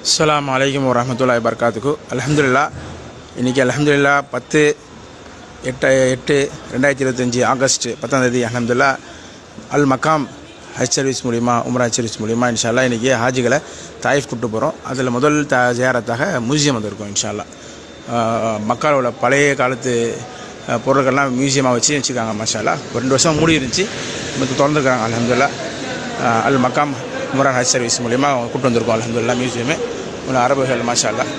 அஸ்ஸலாமு அலைக்கும் வரஹ்மத்துல்லாஹி வபரகாத்துஹு. அல்ஹம்துலில்லாஹ். இன்றைக்கி அல்ஹம்துலில்லாஹ் 10/8/2025 ஆகஸ்ட் 10ஆம் தேதி அல்ஹம்துலில்லாஹ் அல் மக்காம் ஹஜ் சர்வீஸ் மூலிமா உம்ரா சர்வீஸ் மூலிமா இன்ஷா அல்லாஹ் இன்றைக்கி ஹாஜிகளை தாயிஃப் கூப்பிட்டு போகிறோம். அதில் முதல் ஜியாரத்தாக மியூசியம் வந்திருக்கோம் இன்ஷா அல்லாஹ். மக்காவோட பழைய காலத்து பொருட்கள்லாம் மியூசியமாக வச்சுருக்காங்க மாஷா அல்லாஹ். ஒரு 2 வருஷம் மூடி இருந்துச்சு, இப்போ திறந்துருக்காங்க அல்ஹம்துலில்லாஹ். அல் மக்காம் உம்ரா ஹஜ் சர்வீஸ் மூலிமா கூப்பிட்டு வந்திருக்கோம் அல்ஹம்துலில்லாஹ் மியூசியமே. அரபுகள் மாஷா அல்லாஹ்,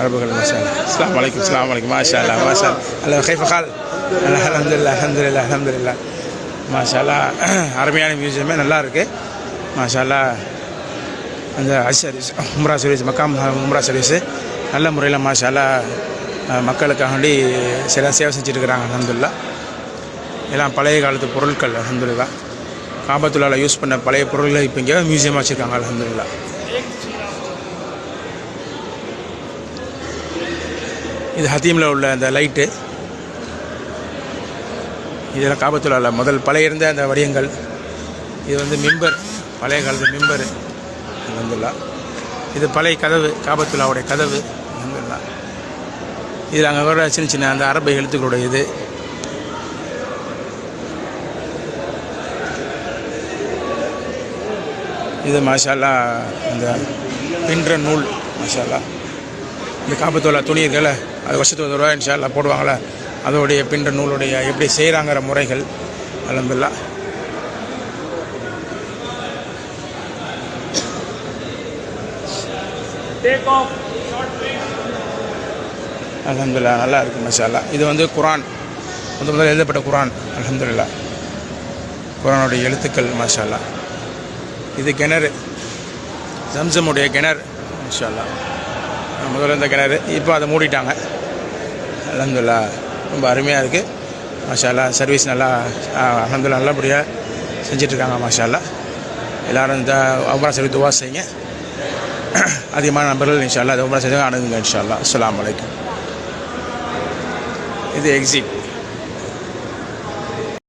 அரபுகள் மாஷா அல்லாஹ். அஸ்ஸலாமு அலைக்கும், அஸ்ஸலாமு அலைக்கும். மாஷா அல்லாஹ், மாஷா அல்லாஹ். கைஃப ஹால்? அல்ஹம்துலில்லாஹ், அல்ஹம்துலில்லாஹ், அல்ஹம்துலில்லாஹ். மாஷா அல்லாஹ், அருமையான மியூசியமே, நல்லா இருக்குது மாஷா அல்லாஹ். அந்த ஹஜ் சர்வீஸ் உம்ரா சர்வீஸ் மக்காம் உம்ரா சர்வீஸு நல்ல முறையில் மாஷா அல்லாஹ் மக்களுக்காக வேண்டி சில சேவை செஞ்சுருக்கிறாங்க அல்ஹம்துலில்லாஹ். எல்லாம் பழைய காலத்து பொருட்கள் அல்ஹம்துலில்லாஹ். காபத்துல்லாஹ்ல யூஸ் பண்ண பழைய பொருட்களை இப்போ இங்கே மியூசியமாக வச்சுருக்காங்க அல்ஹம்துலில்லாஹ். இது ஹத்தீமில் உள்ள அந்த லைட்டு, இதெல்லாம் காபத்துல்லாஹ்ல முதல் பழைய இருந்த அந்த வடிவங்கள். இது வந்து மிம்பர், பழைய காலத்து மிம்பர் அல்ஹம்துலில்லாஹ். இது பழைய கதவு, காபத்துல்லாஹ்வுடைய கதவு அல்ஹம்துலில்லாஹ். இதில் அங்கே கூட சின்ன சின்ன அந்த அரபு எழுத்துக்களுடைய இது. இது மாஷா அல்லாஹ் அந்த பின்ற நூல் மாஷா அல்லாஹ். இந்த காபத்துல்லாஹ் துணி இருக்குல்ல, அது வருஷத்துக்கு 1 ரூபா இன்ஷா அல்லாஹ் போடுவாங்களே, அதோடைய பின்ற நூலுடைய எப்படி செய்கிறாங்கிற முறைகள் அல்ஹம்துலில்லாஹ். அல்ஹம்துலில்லாஹ், நல்லா இருக்குது மாஷா அல்லாஹ். இது வந்து குரான், முதல் எழுதப்பட்ட குரான் அல்ஹம்துலில்லாஹ். குரானுடைய எழுத்துக்கள் மாஷா அல்லாஹ். இது கிணறு, ஜம்சமுடைய கிணறு மாஷா அல்லாஹ். முதல்ல இந்த கிணறு, இப்போ அதை மூடிட்டாங்க அல்ஹம்துலில்லாஹ். ரொம்ப அருமையாக இருக்குது மாஷா அல்லாஹ். சர்வீஸ் நல்லா அல்ஹம்துலில்லாஹ் நல்லபடியாக செஞ்சிட்ருக்காங்க மாஷா அல்லாஹ். எல்லோரும் இந்த உம்ரா சர்வீஸ் துவா செய்யுங்க. அதிகமான நபர்கள் இன்ஷா அல்லாஹ் உம்ரா செய்ய அணுகுங்க இன்ஷா அல்லாஹ். அஸ்ஸலாமு அலைக்கும். இது எக்ஸிட்.